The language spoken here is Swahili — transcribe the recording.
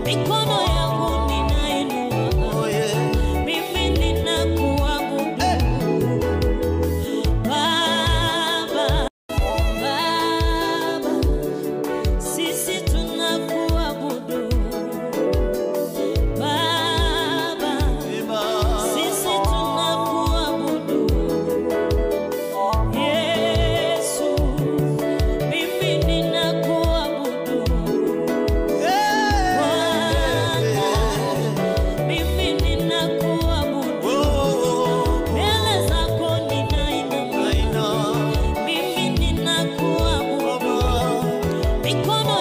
mikono yangu ninainua, mimi ninakuabudu Baba, Baba, sisi tunakuabudu Baba, sisi tunakuabudu Yesu, mimi ninakuabudu Bwana, mimi ninakuabudu mbele zako ninainama, mimi ninakuabudu mikono